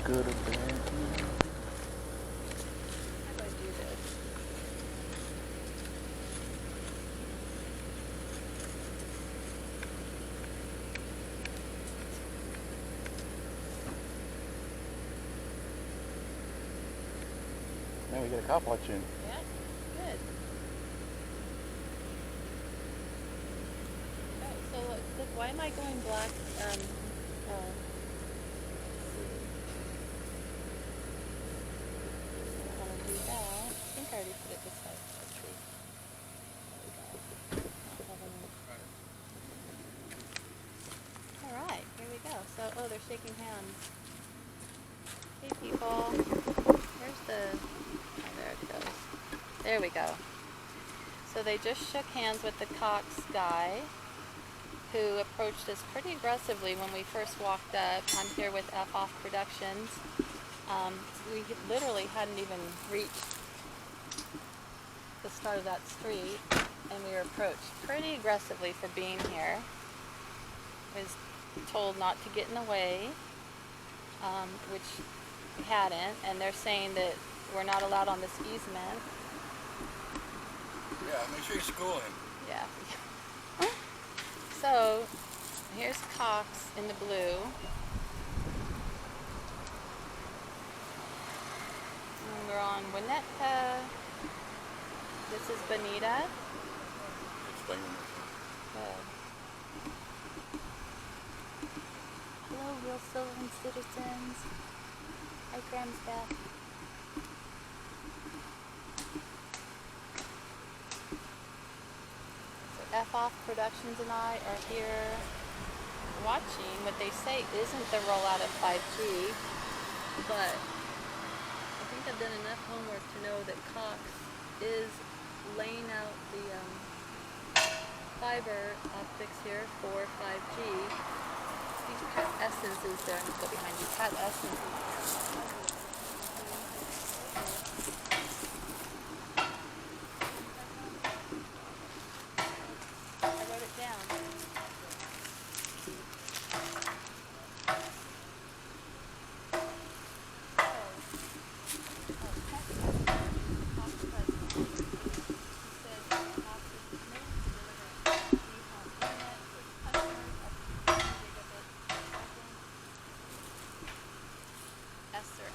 good or bad? How do I do this? Man, we got a cop watching. Yeah, good. Oh, so look, why am I going black? Let's see. I don't want to do that. I think I already put it this side of the tree. There we go. All right, here we go. So, oh, they're shaking hands. Hey, people. Where's the... Oh, there it goes. There we go. So they just shook hands with the Cox guy, who approached us pretty aggressively when we first walked up. I'm here with F Off Productions. We literally hadn't even reached the start of that street, and we were approached pretty aggressively for being here. Was told not to get in the way, which we hadn't, and they're saying that we're not allowed on this easement. Yeah, make sure you school him. Yeah. So, here's Cox in the blue. And we're on Winnetka. This is Bonita. Explain him. Good. Hello, real Sylvan citizens. Hi, Grams Beth. F Off Productions and I are here watching what they say isn't the rollout of 5G, but I think I've done enough homework to know that Cox is laying out the fiber optics here for 5G. These Pat Essences there, let's go behind you. Pat Essences.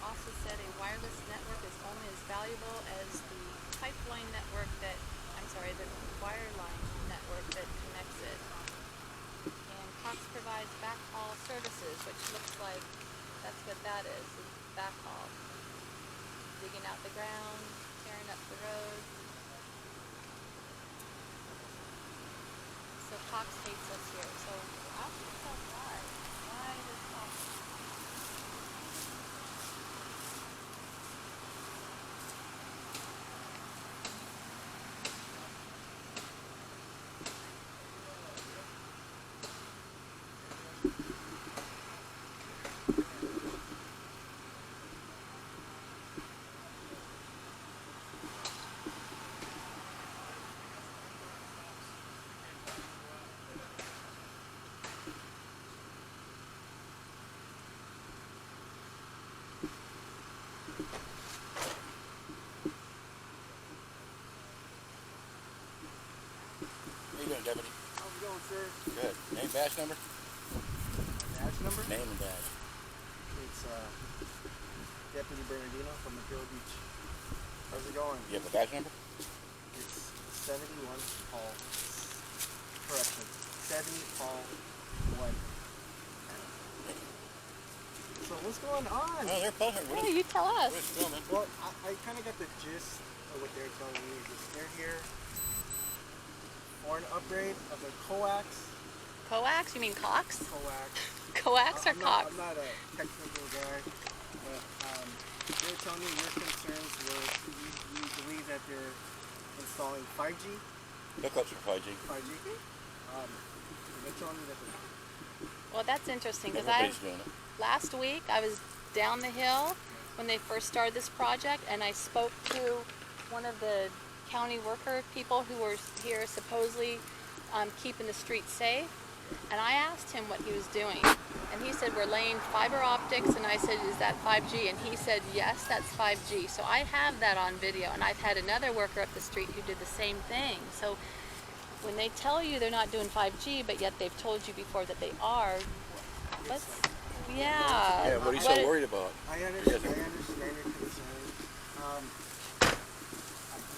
Also said a wireless network is only as valuable as the pipeline network that, the wireline network that connects it. And Cox provides backhaul services, which looks like that's what that is backhaul. Digging out the ground, tearing up the road. So Cox hates us here. So ask yourself why. Why does Cox... How you doing, Deputy? How's it going, sir? Good. Name, badge number? Badge number? Name and badge. It's Deputy Bernardino from McGill Beach. How's it going? You have a badge number? It's 71 Paul. Correction. 70 Paul 1. So what's going on? Oh, they're pulling. Oh, you tell us. What is filming? Well, I kind of got the gist of what they're telling me. They're here for an upgrade of the coax. Coax? You mean Cox? Coax. Coax or Cox? I'm not a technical guy, but they're telling me your concerns were you believe that they're installing 5G. Hookups for 5G. 5G. They're telling me that they're... Well, that's interesting because Everybody's doing it. last week I was down the hill when they first started this project, and I spoke to one of the county worker people who were here supposedly keeping the streets safe, And I asked him what he was doing. And he said, we're laying fiber optics. And I said, is that 5G? And he said, yes, that's 5G. So I have that on video. And I've had another worker up the street who did the same thing. So when they tell you they're not doing 5G, but yet they've told you before that they are, let's, yeah. Yeah, what are you What so it- worried about? I understand your concern.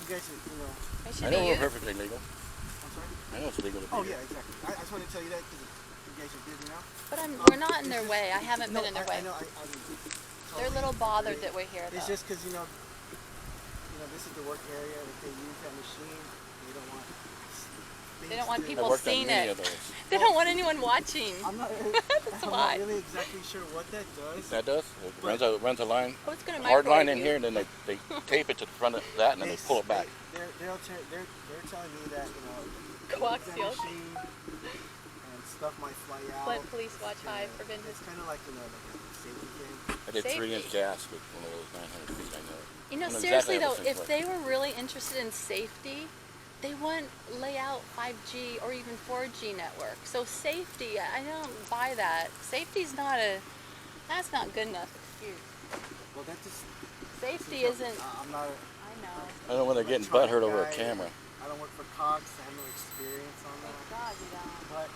You guys are, you know. It should I be know we're used. perfectly legal. I'm sorry. I know it's legal to be Oh here. yeah, exactly. I just wanted to tell you that because you guys are good, you know. But we're not in their way. I haven't been in their way. I know. They're a little bothered that we're here, It's though. just because you know, this is the work area. If they use that machine, they don't want. They don't want I people worked on seeing many it. of those. They don't want anyone watching. I'm not. That's I'm why. not really exactly sure what that does. That does? It runs a line, Oh, it's going to hard line in you. here, and then they tape it to the front of that, and then they pull it back. They're telling me that you know. Coaxial. That machine and stuff might fly out. Flood police watch high for It's vintage. kind of like like a safety thing. I did Safety. 3-inch gas with one of those 900 feet, I know. You know, I know seriously exactly how though, those if things they were really interested in safety, they wouldn't lay out 5G or even 4G network. So safety, I don't buy that. Safety's not that's not good enough excuse. Well, that just. Safety isn't, I'm not. I know. I don't want to get electronic butthurt over a guy. camera. I don't work for Cox. I have no experience on Thank that. God you don't. But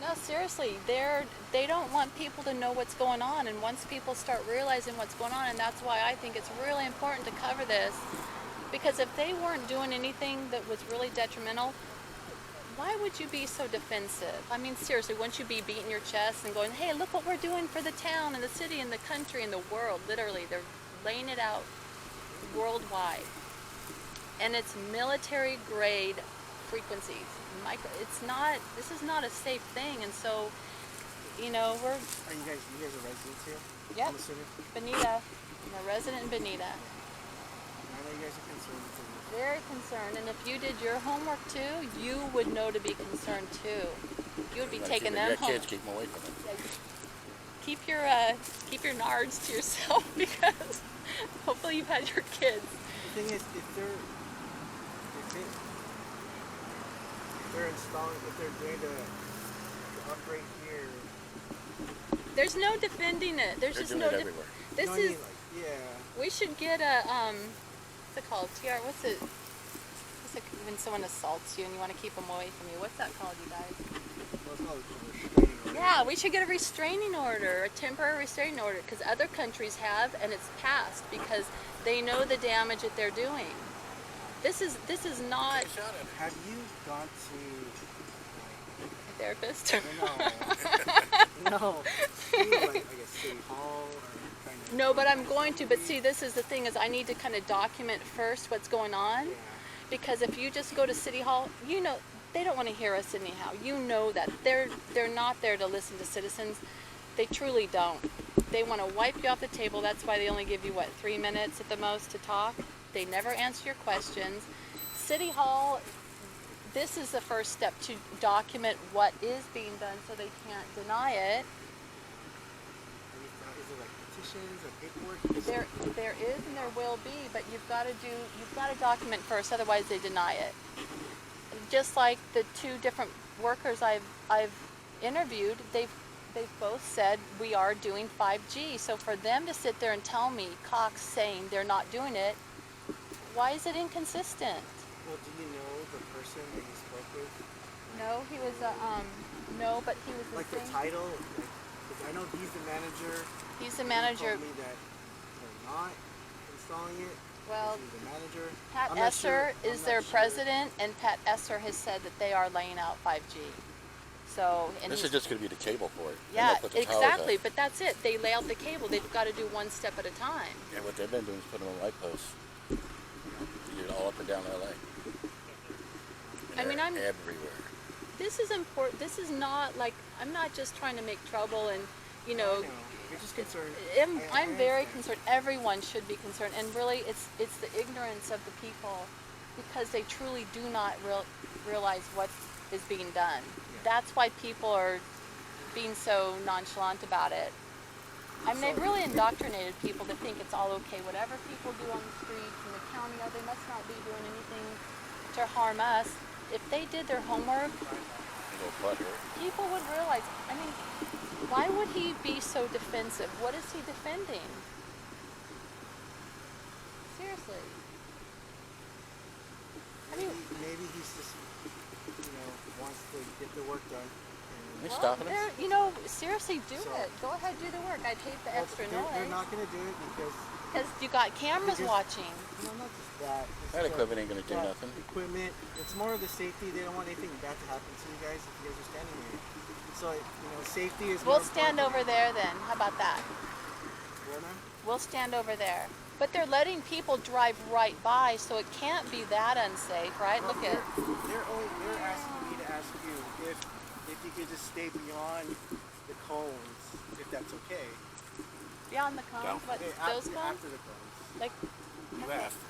No, seriously, they don't want people to know what's going on, and once people start realizing what's going on, and that's why I think it's really important to cover this, because if they weren't doing anything that was really detrimental, why would you be so defensive? I mean, seriously, wouldn't you be beating your chest and going, hey, look what we're doing for the town and the city and the country and the world? Literally, they're laying it out worldwide. And it's military grade frequencies. This is not a safe thing, and so, you know, are you guys residents here? Yep. I'm assuming. Bonita, I'm a resident in Bonita. I know you guys are concerned with this. Very concerned, and if you did your homework too, you would know to be concerned too. You would be taking them Your home. kids, keep them away from it. Keep your nards to yourself because hopefully you've had your kids. The thing is, if they're doing the upgrade here. There's no defending it. There's They're just doing no. it everywhere. This You know what I is. mean? Like, yeah. We should get a what's it called? What's it? When someone assaults you and you want to keep them away from you? What's that called, you guys? Well, it's called a restraining order. Yeah, we should get a restraining order, a temporary restraining order, because other countries have, and it's passed because they know the damage that they're doing. This is not Have you gone to? a therapist. No. I guess City Hall or kind of. No, but I'm going to. But see, this is the thing: is I need to kind of document first what's going on, Yeah. because if you just go to City Hall, you know they don't want to hear us anyhow. You know that they're not there to listen to citizens. They truly don't. They want to wipe you off the table. That's why they only give you 3 minutes at the most to talk. They never answer your questions. City Hall. This is the first step to document what is being done so they can't deny it. Is it like petitions or paperwork? There is and there will be, but you've got to document first, otherwise they deny it. Just like the 2 different workers I've interviewed, they've both said we are doing 5G. So for them to sit there and tell me, Cox saying they're not doing it, why is it inconsistent? Well, do you know the person that you spoke with? No, he was no, but he was the Like the same. title? Like, 'cause I know he's the manager. He's the He manager. told me that they're not installing it. Well, He's the manager. Pat I'm not Esser sure- is I'm their not sure. president, and Pat Esser has said that they are laying out 5G. So, and This he's- is just going to be the cable for it. Then yeah, they'll put the towers exactly. up. But that's it. They lay out the cable. They've got to do one step at a time. Yeah, what they've been doing is putting on light posts. They do it all up and down LA. And I mean, they're I'm- everywhere. This is important. This is not like I'm not just trying to make trouble and I know. You're just concerned. I'm very understand. concerned. Everyone should be concerned, and really, it's the ignorance of the people, because they truly do not realize what is being done. That's why people are being so nonchalant about it. I mean, they've really indoctrinated people to think it's all okay. Whatever people do on the streets in the county, they must not be doing anything to harm us. if they did their homework, A little butter. people would realize. I mean, why would he be so defensive? What is he defending? Seriously. I mean, Maybe he's just, wants to get the work done. Are you well, stopping us? you know, seriously, do So- it. Go ahead, do the work. I'd hate the extra They're noise. not going to do it because You got cameras Because- watching. not just that. It's That the- equipment ain't gonna do that nothing. Equipment. It's more of the safety. They don't want anything bad to happen to you guys if you guys are standing there. So safety is. We'll more stand important. over there then. How about that? Where, ma'am? We'll stand over there. But they're letting people drive right by, so it can't be that unsafe, right? Well, Look at. They're asking me to ask you if you could just stay beyond the cones, if that's okay. Beyond the cones, Down. what, Okay, those cones? after the cones. Like, You asked.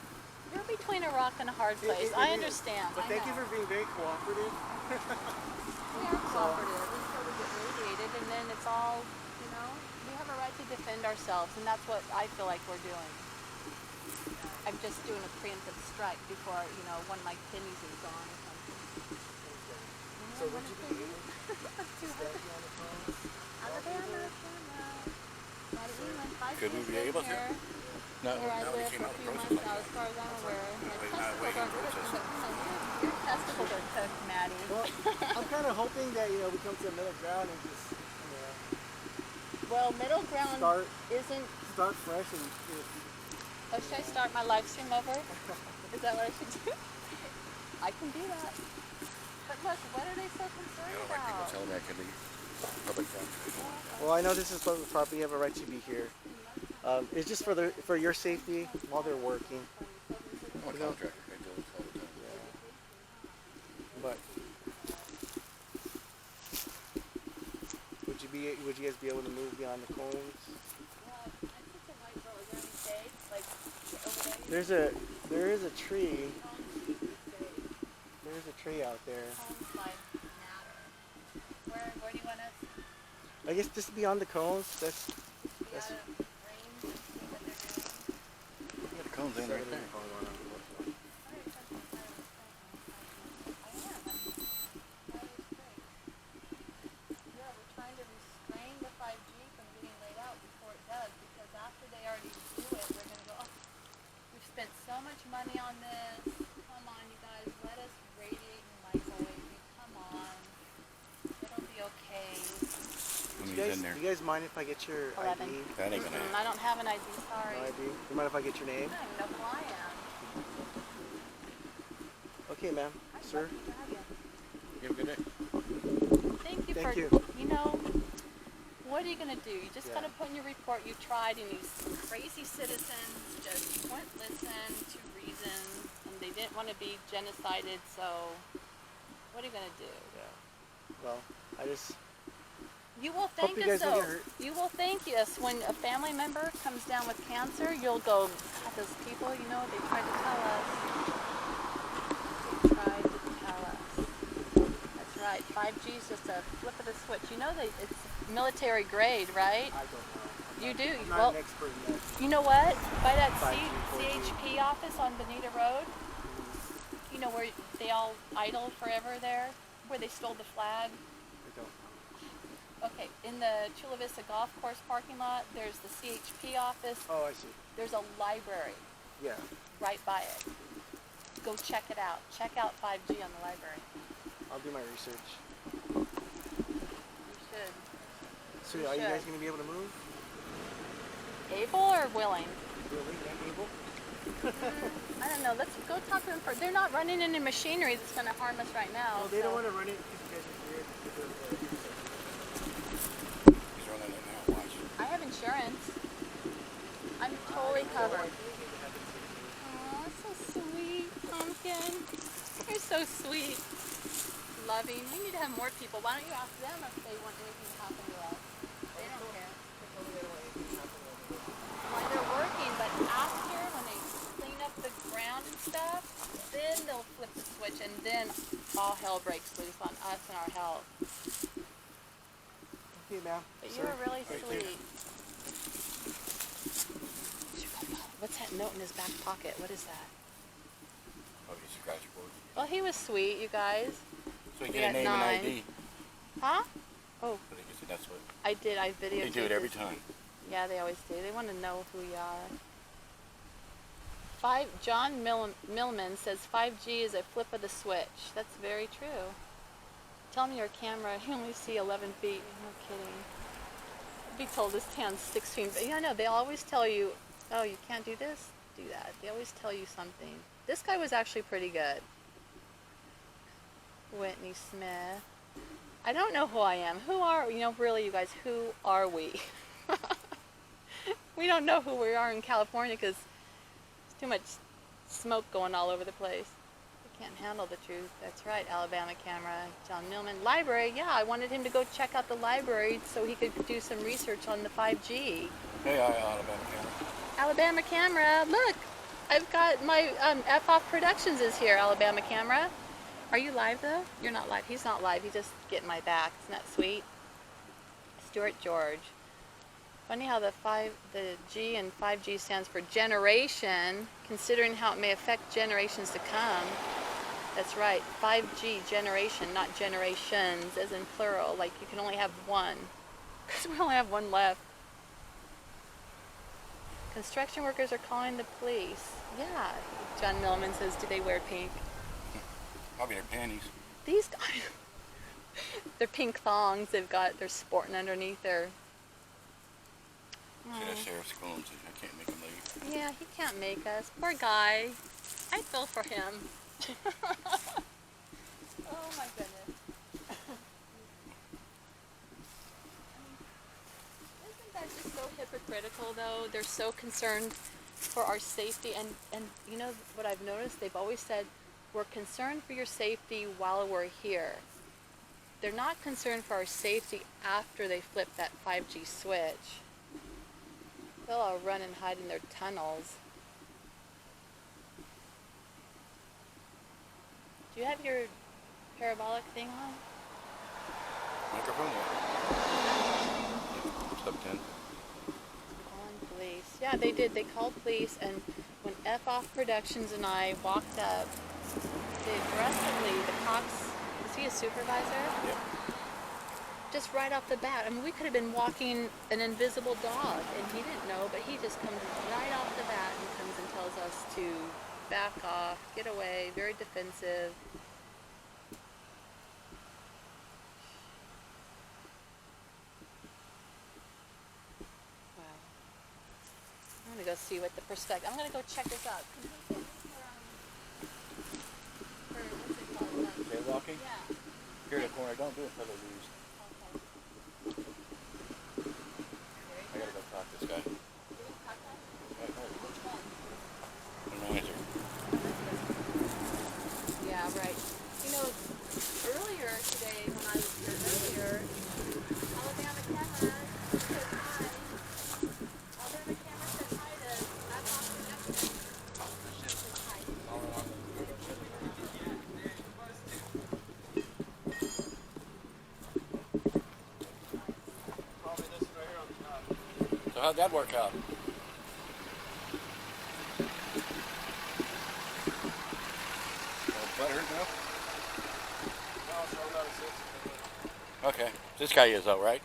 you're between a rock and a hard place. It I is. understand. But I thank you know. for being very cooperative. We are cooperative until we get radiated, and then it's all, we have a right to defend ourselves, and that's what I feel like we're doing. I'm just doing a preemptive strike before, one of my kidneys is gone or something. So would you be able to stay beyond the cones? Alabama, not even 5 Could we years be been able to? here. No, Where I no, they lived came for a out few the months process now, like as far as I'm aware. My Not testicles waiting aren't cooked, process. but your testicles are cooked, Maddie. Well, I'm kind of hoping that we come to a middle ground and just Well, middle ground Start- isn't. start fresh and. Oh, should I start my live stream over? Is that what I should do? I can do that. But look, what are they so I concerned don't like people about? telling me I could leave public property. Well, I know this is public property. You have a right to be here. It's just for your safety while they're working. I'm a contractor. I deal with all the time. But would you guys be able to move beyond the cones? I took the white girl. Is there any shade? Like over there? There is a tree. Cones shade. There is a tree out there. Cones like matter. Where do you want us to I guess just beyond the cones. That's be out of range and see what they're doing? Yeah, the cone's in right there. We're trying to restrain the 5G from getting laid out before it does, because after they already do it, they're going to go, oh, we've spent so much money on this. Come on, you guys, let us radiate and microwave you. Come on. It'll be okay. When You he's guys, in there. you guys mind if I get your 11. ID? That ain't gonna happen. I don't have an ID, sorry. No ID? You mind if I get your name? I don't even know who I am. Okay, ma'am. Sir. You have a good day. Thank you Thank for, you. What are you going to do? You just got to put in your report you tried, and these crazy citizens just wouldn't listen to reason, and they didn't want to be genocided, so what are you going to do? Well, I just. You will Hope thank you us guys don't though. get hurt. You will thank us when a family member comes down with cancer. You'll go, God, those people, they tried to tell us. They tried to tell us. That's right. 5G is just a flip of the switch. It's military grade, right? I don't know. You do. I'm not Well, an expert in that. you know what? By that 5G, 4G. CHP office on Bonita Road, where they all idle forever there, where they stole the flag. I don't know. Okay, in the Chula Vista Golf Course parking lot, there's the CHP office. Oh, I see. There's a library Yeah. right by it. Go check it out. Check out 5G on the library. I'll do my research. You should. So, You are you guys should. going to be able to move? Able or willing? Really? And able? I don't know. Let's go talk to them first. They're not running any machinery that's going to harm us right now. Well, they don't so- want to run it because you guys are here. He's running it now. Watch. I have insurance. I'm totally covered. Aw, so sweet, Pumpkin. You're so sweet. Loving. We need to have more people. Why don't you ask them if they want anything to happen to us? They don't care. When they're working, but after, when they clean up the ground and stuff, then they'll flip the switch, and then all hell breaks loose on us and our health. Okay, ma'am. But Sir. you're really Right sweet. What's that note in his back pocket? What is that? Oh, he's a scratch board. Well, he was sweet, you guys. So you We get a got name 9. and ID. Huh? Oh, But I guess that's what I did. I videotaped. they do it every his- time. Yeah, they always do. They want to know who you are. John Millman says 5G is a flip of the switch. That's very true. Tell me your camera, you only see 11 feet. No kidding. I'd be told this hand's 16 feet. Yeah, no, they always tell you, oh, you can't do this, do that. They always tell you something. This guy was actually pretty good. Whitney Smith. I don't know who I am. Who are, really, you guys, who are we? We don't know who we are in California because there's too much smoke going all over the place. We can't handle the truth. That's right, Alabama camera. John Millman. Library, yeah, I wanted him to go check out the library so he could do some research on the 5G. Hey, Alabama camera. Alabama camera, look! I've got my F Off Productions is here, Alabama camera. Are you live though? You're not live. He's not live. He's just getting my back. Isn't that sweet? Stuart George. Funny how the G in 5G stands for generation, considering how it may affect generations to come. That's right, 5G generation, not generations, as in plural. Like you can only have one, because we only have one left. Construction workers are calling the police. Yeah, John Millman says, do they wear pink? Probably their panties. These guys, they're pink thongs. They're sporting underneath their. See that sheriff's going to, I can't make him leave. Yeah, he can't make us. Poor guy. I feel for him. Oh my goodness. Isn't that just so hypocritical though? They're so concerned for our safety and you know what I've noticed? They've always said, we're concerned for your safety while we're here. They're not concerned for our safety after they flip that 5G switch. They'll all run and hide in their tunnels. Do you have your parabolic thing on? Microphone? Sub 10. Calling police. Yeah, they did. They called police, and when F Off Productions and I walked up, they aggressively, the cops, is he a supervisor? Yep. Just right off the bat. I mean, we could have been walking an invisible dog, and he didn't know, but he just comes right off the bat and comes and tells us to back off, get away, very defensive. Wow. I'm going to go see what the perspective, I'm going to go check this out. Can you get me for what's it called? Jaywalking? Yeah. Here in the corner, don't do it for the news. I gotta go talk to this guy. The manager. Yeah, right. You know, earlier today, when I was here earlier, Alabama camera said hi. Alabama camera said hi to F Off Productions. Said hi. So how'd that work out? Butthurt now? Okay. This guy is though, right?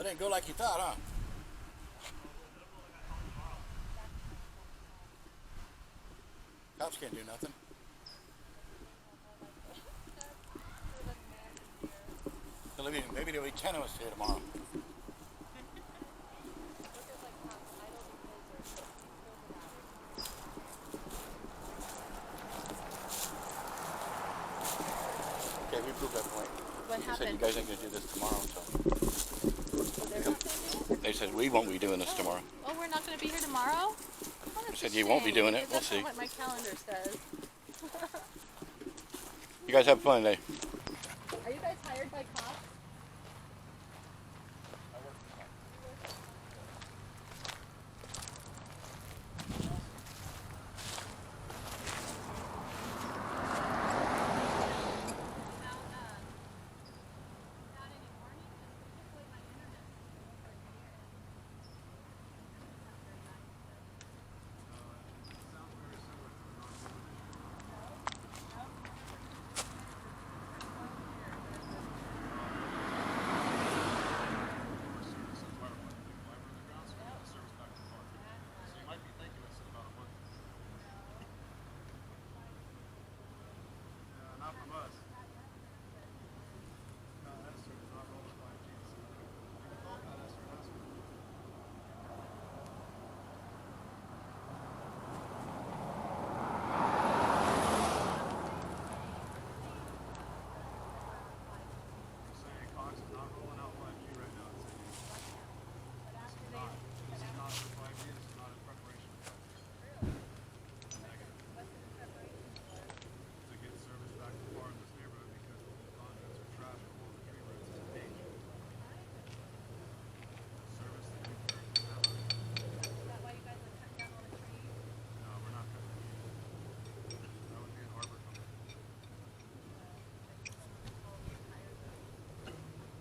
Well, it didn't go like you thought, huh? Cops can't do nothing. Maybe there'll be 10 of us here tomorrow. Okay, we proved that point. What You said happened? you guys ain't gonna do this tomorrow, so. Well, they're not gonna do it? They said we won't be doing this tomorrow. Oh, we're not going to be here tomorrow? Oh, They said you won't be doing it. We'll see. That's not what my calendar says. You guys have fun today. Are you guys hired by cops?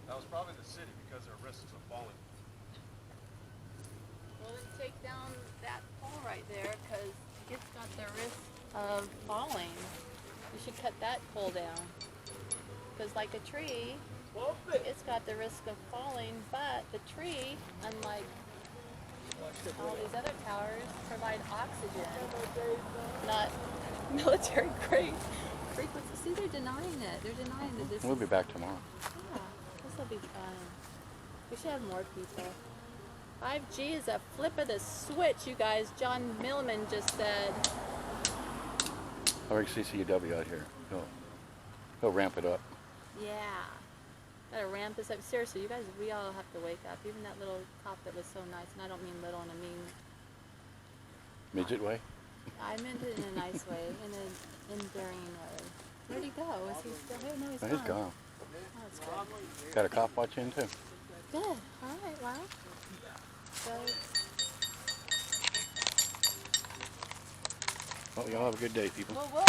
That was probably the city because there are risks of falling. Well, then take down that pole right there because it's got the risk of falling. You should cut that pole down. Because like a tree, it's got the risk of falling, but the tree, unlike all these other towers, provide oxygen, not military grade frequency. See, they're denying it. They're denying that this We'll be back tomorrow. Yeah, this will be fun. We should have more people. 5G is a flip of the switch, you guys. John Millman just said. I'll bring CCW out here. He'll ramp it up. Yeah. Gotta ramp this up. Seriously, you guys, we all have to wake up. Even that little cop that was so nice, and I don't mean little in a mean... Midget way? I meant it in a nice way, in an endearing way. Where'd he go? Is he still here? No, he's Oh, gone. he's gone. Oh, that's good. Got a cop watching too. Good. All right, well. So, Well, y'all have a good day, people. well, we'll